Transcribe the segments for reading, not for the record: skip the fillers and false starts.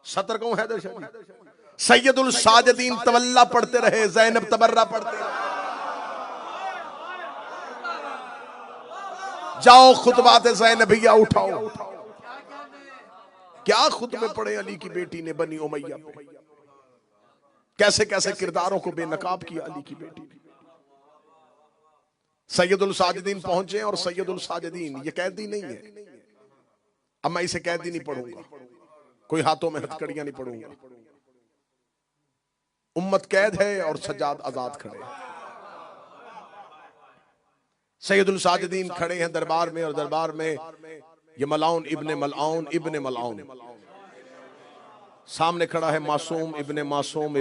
सतर कौन हैदर शाह? सैयदुल साजिदीन तवल्ला पढ़ते रहे, ज़ैनब तबर्रा पढ़ते रहे। जाओ खुतबात ज़ैनबिया उठाओ। क्या खुतबे पढ़े अली की बेटी ने बनी उमैया पे, कैसे कैसे किरदारों को बेनकाब किया अली की बेटी ने। सैयदुल साजिदीन पहुंचे और सैयदुल साजिदीन ये कैदी नहीं है। अब मैं इसे कैदी नहीं पढ़ूंगा, कोई हाथों में हथकड़ियां नहीं पढ़ूंगा। उम्मत कैद है और सज्जाद आजाद खड़े हैं। सैयदुल साजिदीन खड़े हैं दरबार में, और दरबार में ये मलाउन इब्ने मलाउन सामने खड़ा है, मासूम इब्ने मासूम।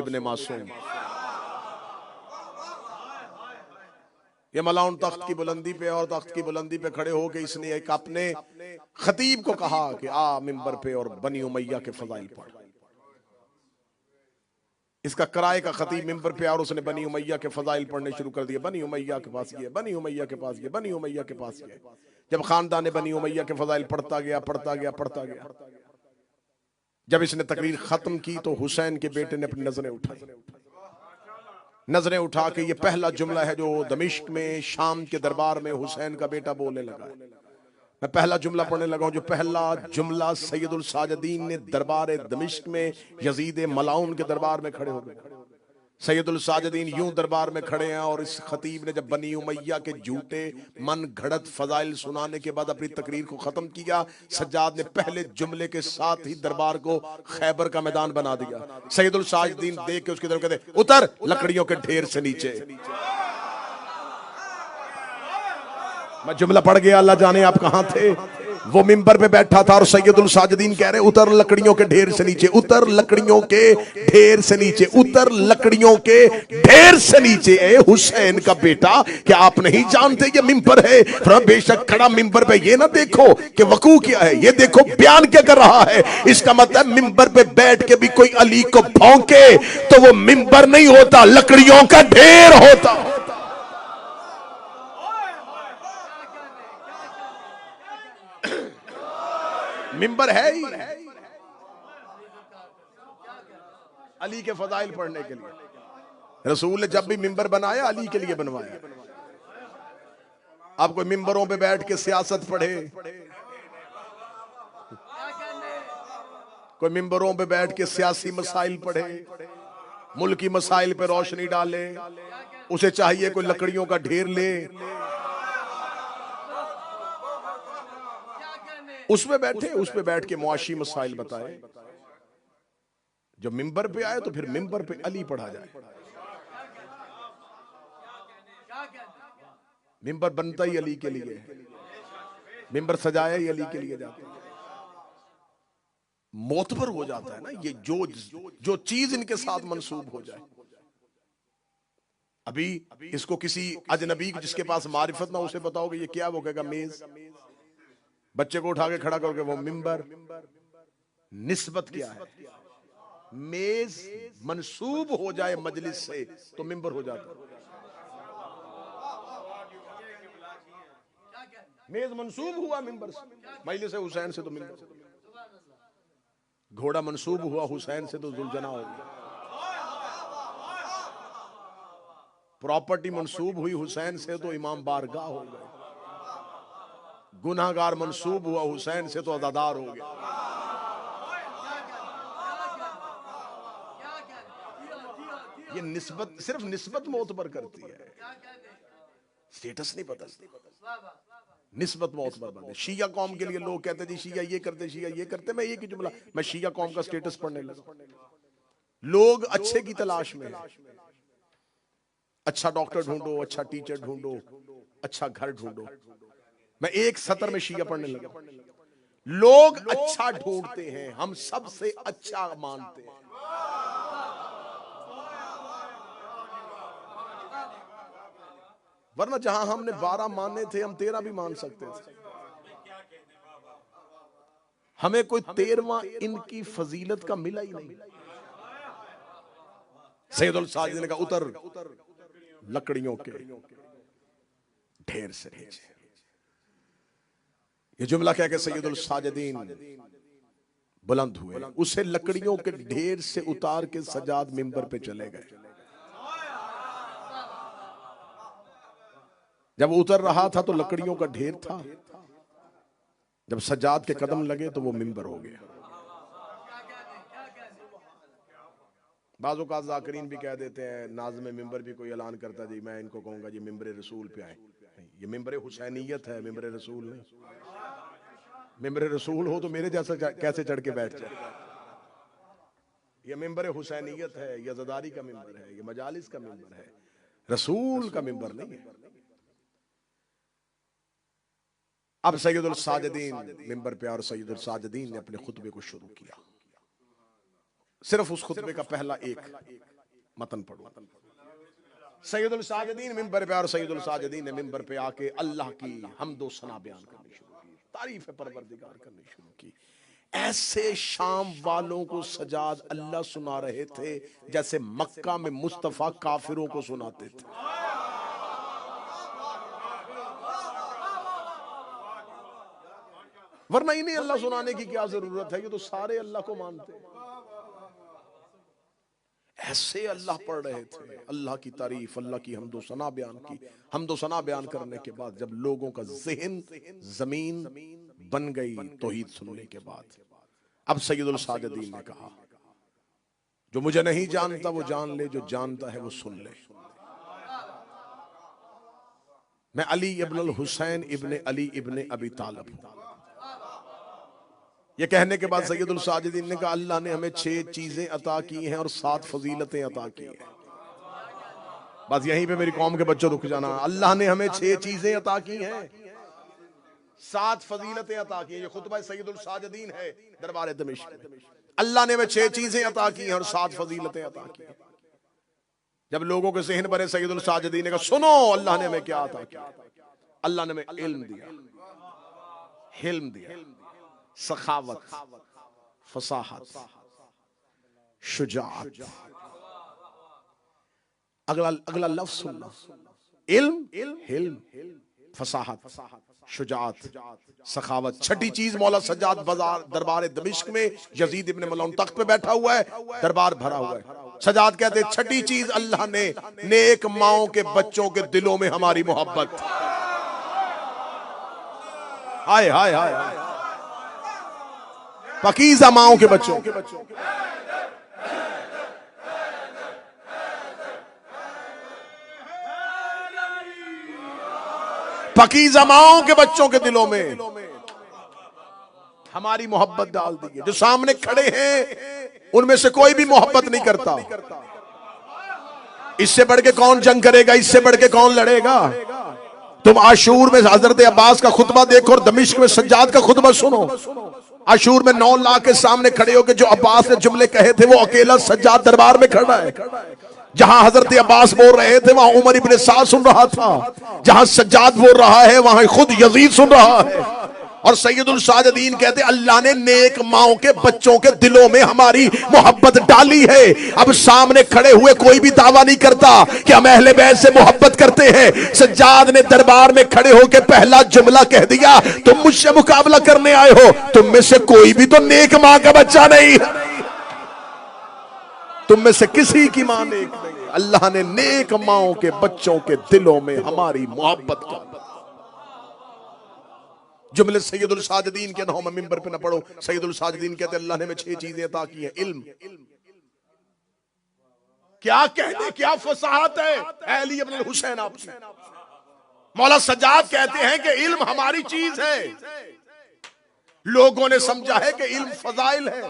ये मलाउन तख्त की बुलंदी पे, और तख्त की बुलंदी पे खड़े होकर इसने एक अपने खतीब को कहा कि आ मिंबर पे और बनी उमैया के फजाइल पढ़। इसका किराए का खतीब मिंबर पे और उसने बनी उमैया के फजाइल पढ़ने शुरू कर दिए। बनी उमैया के पास ये, बनी उमैया के पास ये, बनी उमैया के पास ये। जब खानदान बनी उमैया के फजाइल पढ़ता गया, जब इसने तकरीर खत्म की तो हुसैन के बेटे ने अपनी नजरें उठा के ये पहला जुमला है जो दमिश्क में शाम के दरबार में हुसैन का बेटा बोलने लगा है। मैं पहला जुमला पढ़ने लगा हूं, जो पहला जुमला सैयदुल साजिदीन ने दरबार दमिश्क में यजीद मलाउन के दरबार में खड़े हो गए। सैयदुल साजिदीन यूं दरबार में खड़े हैं और इस खतीब ने जब बनी उमैया के झूठे मन घड़त फजाइल सुनाने के बाद अपनी तकरीर को खत्म किया, सज्जाद ने पहले जुमले के साथ ही दरबार को खैबर का मैदान बना दिया। सैयदुल साजिदीन देख के उसकी तरफ कहते, उतर लकड़ियों के ढेर से नीचे। मैं जुमला पढ़ गया, अल्लाह जाने आप कहां थे। वो मिंबर पे बैठा था और सैयदुल साजिदीन कह रहे, उतर लकड़ियों के ढेर से नीचे, उतर लकड़ियों के ढेर से नीचे, उतर लकड़ियों के ढेर से नीचे। ए हुसैन का बेटा, क्या आप नहीं जानते ये मिंबर है? बेशक खड़ा मिंबर पे, ये ना देखो कि वकू क्या है, ये देखो बयान क्या कर रहा है। इसका मतलब मिंबर पे बैठ के भी कोई अली को भौंके तो वो मिंबर नहीं होता, लकड़ियों का ढेर होता। मिंबर है ही अली के फजाइल पढ़ने के लिए। रसूल ने जब भी मिंबर बनाया अली के लिए बनवाया। अब कोई मिंबरों पे बैठ के सियासत पढ़े, कोई मिंबरों पे बैठ के सियासी मसाइल पढ़े, मुल्की मसाइल पे रोशनी डाले, उसे चाहिए कोई लकड़ियों का ढेर ले, उसमें बैठे, उस पे बैठ के मुआशी मसाइल बताए। जब मिंबर पे आए तो फिर मिंबर पे अली पढ़ा जाए। मिंबर बनता ही अली के लिए, मिंबर सजाया ही अली के लिए जाता है। मोतबर हो जाता है ना ये, जो चीज इनके साथ मंसूब हो जाए। अभी इसको किसी अजनबी जिसके पास मारिफत ना उसे बताओगे ये क्या, वो कहेगा मेज। बच्चे को उठा के खड़ा करके वो मिंबर। निस्बत क्या है? मेज मंसूब हो जाए मजलिस से तो मिंबर हो जाता है। मेज मंसूब हुआ मिंबर से, मजलिस हुसैन से तो मिंबर। घोड़ा मंसूब हुआ हुसैन से तो जुलजना हो गया। प्रॉपर्टी मंसूब हुई हुसैन से तो इमाम बारगाह हो गए। गुनाहगार मंसूब हुआ हुसैन से तो अज़ादार हो गया। ये निस्बत, सिर्फ निस्बत मोतबर करती है, स्टेटस नहीं बदलती। निस्बत मोतबर बदलती है। शिया कौम के लिए लोग कहते जी शिया ये करते, शिया ये करते। मैं एक ही जुमला, मैं शिया कौम का स्टेटस पढ़ने लगा। लोग अच्छे की तलाश में, अच्छा डॉक्टर ढूंढो, अच्छा टीचर ढूंढो, अच्छा घर ढूंढो। मैं एक सतर में शिया पढ़ने लगा। लोग अच्छा ढूंढते हैं, हम सबसे अच्छा मानते हैं। वरना जहां हमने 12 माने थे, हम 13 भी मान सकते थे। हमें कोई 13वां इनकी फजीलत का मिला ही नहीं। सैयदुल साजिद ने कहा उतर लकड़ियों के ढेर से नीचे। ये जुमला कह के सैयदुल साजिदीन बुलंद हुए, उसे लकड़ियों के ढेर से उतार के सज्जाद मिंबर पे चले गए। जब उतर रहा था तो लकड़ियों का ढेर था, जब सज्जाद के कदम लगे तो वो मिंबर हो गया। बाज़ औक़ात ज़ाकिरीन भी कह देते हैं, नाज़िम मिंबर भी कोई ऐलान करता जी मैं इनको कहूंगा जी मिंबर रसूल पे आए। ये मिंबर हुसैनियत है, मिंबर रसूल नहीं। मिंबर रसूल हो तो मेरे जैसा कैसे चढ़ के बैठ जाए। ये मिंबर हुसैनियत है, ये ज़दारी का मिंबर है, ये मजालिस का मिंबर है, रसूल का मिंबर नहीं है। अब सैयदुल साजिदीन मिंबर पे और सैयदुल साजिदीन ने अपने खुतबे को शुरू किया। सिर्फ उस खुतबे का पहला एक मतन पढ़ो। सैयदुल साजिदीन मिंबर पे और सैयदुल साजिदीन ने मिंबर पे आके अल्लाह की हम्दो सना बयान करनी शुरू की, तारीफ परवरदिगार करनी शुरू की। ऐसे शाम वालों को सजाद अल्लाह सुना रहे थे जैसे मक्का में मुस्तफा काफिरों को सुनाते थे। वरना इन्हें अल्लाह सुनाने की क्या जरूरत है, ये तो सारे अल्लाह को मानते हैं। ऐसे अल्लाह पढ़ रहे थे, अल्लाह की तारीफ, अल्लाह की हम्दो सना बयान की। हम्दो सना बयान करने के बाद जब लोगों का ज़हन जमीन बन गई तौहीद सुनने के बाद, अब सैयदुल साजिदीन ने कहा जो मुझे नहीं जानता वो जान ले, जो जानता है वो सुन ले। मैं अली इब्न हुसैन इब्न अली इब्न अबी तालिब हूं। ये कहने के बाद सैयदुल साजिदीन ने कहा अल्लाह ने हमें 6 चीजें अता की हैं और 7 फजीलतें अता की हैं। बस यहीं पे मेरी कौम के बच्चों रुक जाना। अल्लाह ने हमें 6 चीजें अता की हैं, 7 फजीलतें अता की हैं। ये खुतबा सैयदुल साजिदीन है दरबार दमिश्क में। अल्लाह ने हमें 6 चीजें अता की हैं और 7 फजीलतें अता की हैं। जब लोगों के ज़हन भरे सैयदुल साजिदीन ने कहा सुनो अल्लाह ने हमें क्या अता किया। अल्लाह ने हमें इल्म दिया, हिल्म दिया, सखावत, फसाहत, शुजाअत। अगला लफ्ज सुनना, इल्म, हिल्म, फसाहत, शुजाअत, सखावत। छठी चीज मौला सज्जाद बाजार दरबार दमिश्क में यजीद इब्न मलऊन तख्त पे बैठा हुआ है, दरबार भरा हुआ है। सज्जाद कहते छठी चीज अल्लाह ने नेक माओं के बच्चों के दिलों में हमारी मोहब्बत। हाय हाय हाय, पकीज़ा माओं के बच्चों, पकीज़ा माओं के बच्चों के दिलों में हमारी मोहब्बत डाल दी है। जो सामने खड़े हैं उनमें से कोई भी मोहब्बत नहीं करता। इससे बढ़ के कौन जंग करेगा, इससे बढ़ के कौन लड़ेगा। तुम आशूर में हजरत अब्बास का खुतबा देखो और दमिश्क में सज्जाद का खुतबा सुनो। आशूर में 9 लाख के सामने खड़े होकर जो अब्बास ने जुमले कहे थे वो अकेला सज्जाद दरबार में खड़ा है। जहां हजरत अब्बास बोल रहे थे वहां उमर इब्ने साद सुन रहा था, जहां सज्जाद बोल रहा है वहां खुद यजीद सुन रहा है। और सैयदुल साजिदीन कहते अल्लाह ने नेक माओं के बच्चों के दिलों में हमारी मोहब्बत डाली है। अब सामने खड़े हुए कोई भी दावा नहीं करता कि हम अहले बैत से मोहब्बत करते हैं। सज्जाद ने दरबार में खड़े होकर पहला जुमला कह दिया, तुम मुझसे मुकाबला करने आए हो, तुम में से कोई भी तो नेक मां का बच्चा नहीं, तुम में से किसी की मां नेक नहीं। अल्लाह ने नेक माओं के बच्चों के दिलों में हमारी मोहब्बत का जुमले सैयदुल साजिदीन के नाम मिंबर पे न पढ़ो। सैयदुल साजिदीन कहते अल्लाह ने हमें 6 चीजें अता की हैं। इल्म, क्या कहने, क्या फसाहत है अली इब्न हुसैन आपकी। मौला सज्जाद कहते हैं कि इल्म हमारी चीज है। लोगों ने समझा है कि इल्म फजाइल है,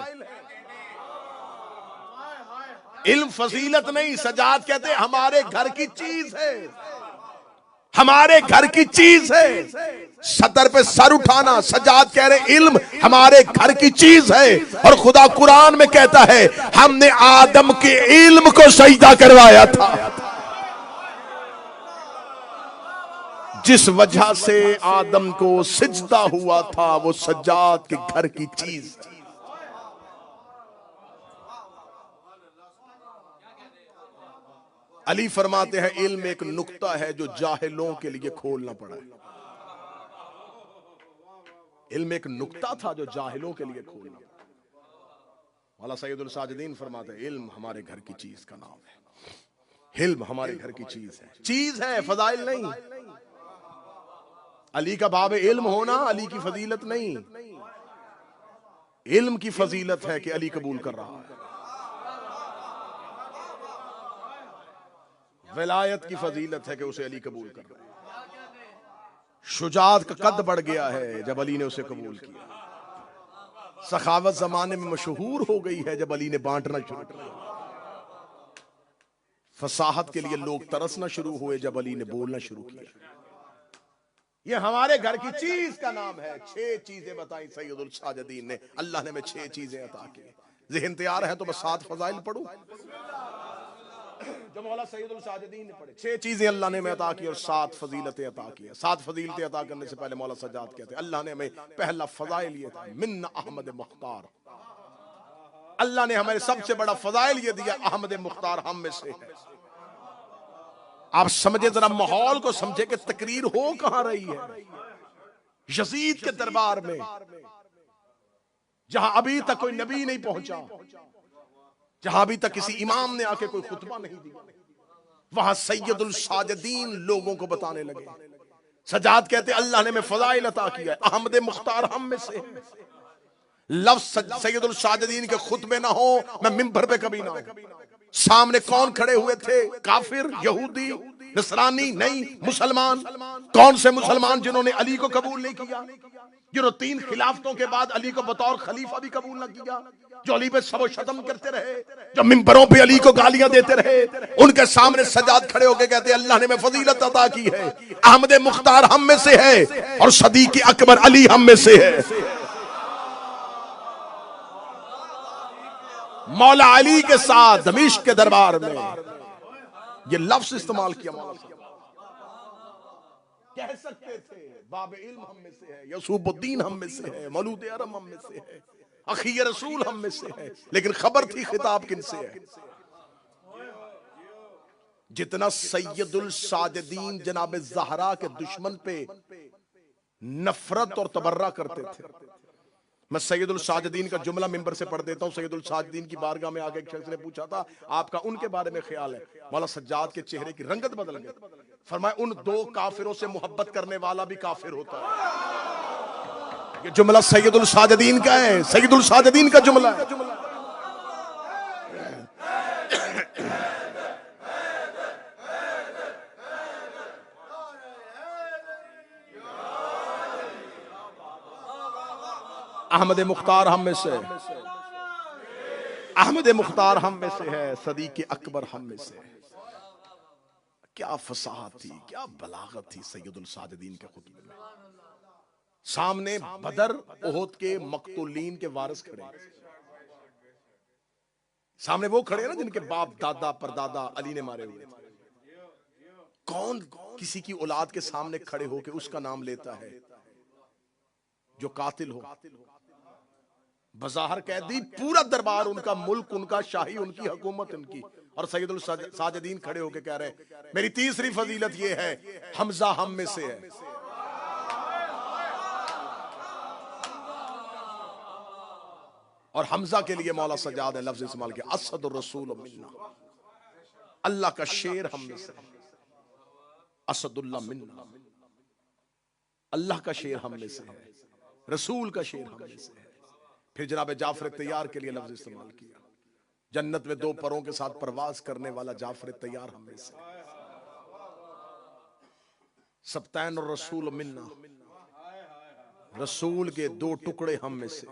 इल्म फजीलत नहीं। सज्जाद कहते हैं हमारे घर की चीज है, हमारे घर की चीज है। सदर पे सर उठाना। सज्जाद कह रहे इल्म हमारे घर की चीज है। और खुदा कुरान में कहता है हमने आदम के इल्म को सजदा करवाया था, जिस वजह से आदम को सिजदा हुआ था वो सज्जाद के घर की चीज। अली फरमाते हैं इल्म एक नुक्ता है जो जाहिलों के लिए खोलना पड़ा है। इल्म एक नुक्ता था जो जाहिलों के लिए खोलना पड़ा। मौला सैयदुल साजिदीन फरमाते हैं, इल्म हमारे घर की चीज का नाम है, इल्म हमारे घर की चीज है, फजाइल नहीं। अली का बाब इल्म होना अली की फजीलत नहीं, इल्म की फजीलत है कि अली कबूल कर रहा है। विलायत की फजीलत है कि उसे अली कबूल कर रहा है। शुजात का कद बढ़ गया है जब अली ने उसे कबूल किया। सखावत जमाने में मशहूर हो गई है जब अली ने बांटना शुरू किया। फसाहत के लिए लोग तरसना शुरू हुए जब अली ने बोलना शुरू किया। ये हमारे घर की चीज का नाम है। 6 चीजें बताई सैयदुल साजिदीन ने, अल्लाह ने हमें 6 चीजें अता की। ज़हन तैयार है तो मैं 7 फजाइल पढ़ूं जो मौला सैयदुल साजिदीन ने पढ़े। 6 चीजें अल्लाह ने हमें अता की और 7 फजीलतें अता की। 7 फजीलतें अता करने से पहले मौला सज्जाद कहते हैं, अल्लाह ने हमें पहला फजाइल ये था, मिन्न अहमद मुख्तार। अल्लाह ने हमें सबसे बड़ा फजाइल ये दिया, अहमद मुख्तार हम में से है। आप समझे, जरा माहौल को समझे कि तकरीर हो कहां रही है। यजीद के दरबार में, जहां अभी तक कोई नबी नहीं पहुंचा, जहां अभी तक किसी इमाम ने आके कोई खुतबा नहीं दिया, वहां सैयदुल साजिदीन लोगों को बताने लगे। सजाद कहते अल्लाह ने हमें फजाइल अता किया है, अहमद मुख्तार हम में से है। लफ्ज सैयदुल साजिदीन के खुतबे ना हो, मैं मिंबर पे कभी ना हूं। सामने कौन खड़े हुए थे? काफिर, यहूदी, नसरानी, नहीं मुसलमान। कौन से मुसलमान जिन्होंने अली को कबूल नहीं किया, जिन्होंने 3 खिलाफतों के बाद अली को बतौर खलीफा भी कबूल न किया, जो अली पे सबो शतम करते रहे, जो मिंबरों पे अली को गालियां देते रहे। उनके सामने सजाद खड़े होकर कहते अल्लाह ने हमें फजीलत अता की है, अहमद मुख्तार हम में से है और सदीक अकबर अली हम में से है। मौला अली के साथ दमिश्क के दरबार में ये लफ्ज इस्तेमाल किया। कह सकते थे बाब इल्म हम में से है, यसूबुद्दीन हम में से है, मौलूद अरम हम में से है, अखी रसूल हम में से है, लेकिन खबर थी खिताब किन से है। जितना सैयदुल साजिदीन जनाब ज़हरा के दुश्मन पे नफरत और तबर्रा करते थे, मैं सैयदुल साजिदीन का जुमला मिंबर से पढ़ देता हूं। सैयदुल साजिदीन की बारगाह में आगे एक शख्स ने पूछा था, आपका उनके बारे में ख्याल है? मौला सज्जाद के चेहरे की रंगत बदल गई। फरमाया, उन 2 काफिरों से मोहब्बत करने वाला भी काफिर होता है। ये जुमला सैयदुल साजिदीन का है, सैयदुल साजिदीन का जुमला है। अहमद मुख्तार हम में से, अहमद मुख्तार हम में से है, सदीक अकबर हम में से है। क्या फसाहत थी, क्या बलागत थी सैयदुल साजिदीन के खुतबे में। सामने बदर ओहद के मकतूलीन के वारिस खड़े, सामने वो खड़े ना जिनके बाप दादा परदादा अली ने मारे हुए। कौन किसी की औलाद के सामने खड़े होकर उसका नाम लेता है जो कातिल हो? बज़ाहिर कैदी, पूरा दरबार उनका, मुल्क उनका, शाही उनकी, हुकूमत उनकी, और सैयदुल साजिदीन खड़े होकर कह रहे हैं मेरी तीसरी फजीलत ये है, हमजा हम में से है। और हमजा के लिए मौला सज्जाद ने लफ्ज इस्तेमाल किया, असदुर रसूल मिन्ना, अल्लाह का शेर हम में से है। असदुल्लाह मिन्ना, अल्लाह का शेर हम में से है, रसूल का शेर हम में से है। फिर जनाब जाफर तैयार के लिए लफ्ज इस्तेमाल किया, जन्नत में 2 परों के साथ परवाज करने वाला जाफर तैयार हम में से। सबतैन और रसूल मिन्ना, रसूल के 2 टुकड़े हम में से।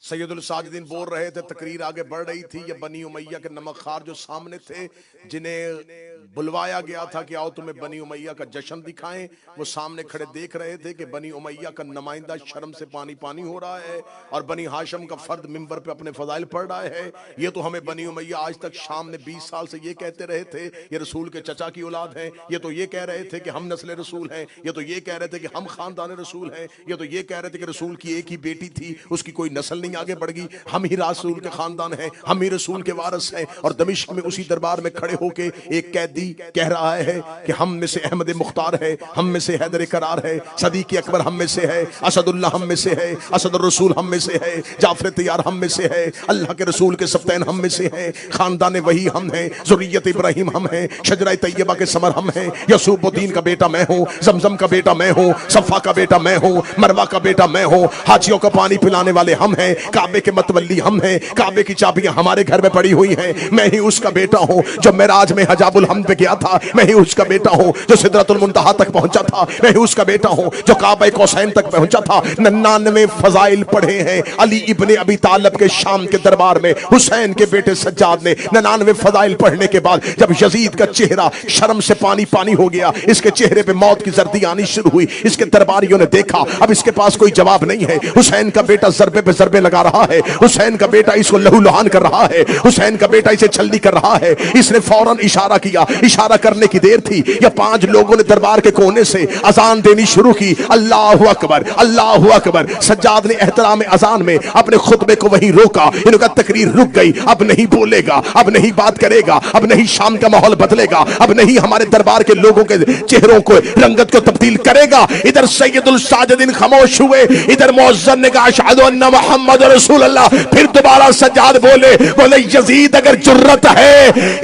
सैयदुल साजिदीन बोल रहे थे, तकरीर आगे बढ़ रही थी। ये बनी उमैया के नमकखार जो सामने थे, जिन्हें बुलवाया गया था कि आओ तुम्हें बनी उमैया का जश्न दिखाएं, वो सामने खड़े देख रहे थे कि बनी उमैया का नुमाइंदा शर्म से पानी पानी हो रहा है और बनी हाशम का फर्द मिंबर पे अपने फजाइल पढ़ रहा है। ये तो हमें बनी उमैया आज तक शाम ने 20 साल से ये कहते रहे थे ये रसूल के चचा की औलाद है, ये तो ये कह रहे थे कि हम नस्ल रसूल हैं, ये तो ये कह रहे थे कि हम खानदान रसूल हैं, ये तो ये कह रहे थे कि रसूल की एक ही बेटी थी, उसकी कोई नस्ल नहीं आगे बढ़ गई, हम ही रसूल के खानदान हैं, हम ही रसूल के वारिस हैं। और दमिश्क में उसी दरबार में खड़े होके एक कैदी कैदी कह रहा है कि हम में से अहमद मुख्तार है, हम में से हैदर करार है, सदीक अकबर हम में से है, असदुल्लाह हम में से है, असदुर रसूल हम में से है, जाफर तैयार हम में से है, अल्लाह के रसूल के सफ्तैन हम में से है, खानदान वही हम हैं, ज़ुर्रियत इब्राहिम हम हैं, शजरा तैयबा के समर हम हैं, यसूबुद्दीन का बेटा मैं हूँ, जमजम का बेटा मैं हूँ, सफ़ा का बेटा मैं हूँ, मरवा का बेटा मैं हूँ, हाजियों का पानी पिलाने वाले हम हैं, काबे के मतवल्ली हम हैं, काबे की चाबियां हमारे घर में पड़ी हुई हैं, मैं ही उसका बेटा हूँ जो मेराज में हजाबुल हमद पे गया था, मैं ही उसका बेटा हूँ जो सिदरतुल मुंतहा तक पहुंचा था, मैं ही उसका बेटा हूँ जो काबा कौसैन तक पहुंचा था। 99 फजाइल पढ़े हैं अली इब्ने अबी तालिब के शाम के दरबार में हुसैन के बेटे सज्जाद ने। 99 फजाइल पढ़ने के बाद जब यजीद का चेहरा शर्म से पानी पानी हो गया, इसके चेहरे पे मौत की जर्दी आनी शुरू हुई, इसके दरबारियों ने देखा अब इसके पास कोई जवाब नहीं है, हुसैन का बेटा जरबे पे जरबे लगा रहा है, हुसैन का बेटा इसको लहूलुहान कर रहा है, हुसैन का बेटा इसे छलनी कर रहा है। इसने फौरन इशारा किया, इशारा करने की देर थी या 5 लोगों ने दरबार के कोने से अजान देनी शुरू की, अल्लाहु अकबर अल्लाहु अकबर। सज्जाद ने एहतराम अजान में अपने खुतबे को वहीं रोका, इनका तकरीर रुक गई, अब नहीं बोलेगा, अब नहीं बात करेगा, अब नहीं शाम का माहौल बदलेगा, अब नहीं हमारे दरबार के लोगों के चेहरों को रंगत को तब्दील करेगा। इधर सैयदुल साजिदीन खामोश हुए, इधर मुअज्जिन ने कहा अशहदु अन्ना मुहम्मद रसूलुल्लाह। फिर दोबारा सज्जाद बोले यजीद अगर जुर्रत है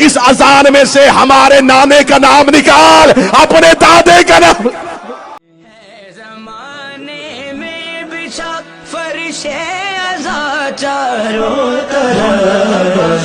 इस अजान में से हमारे नाने का नाम निकाल, अपने दादे का नाम। जमाने में बिछा फरिशे अज़ा चारों तरफ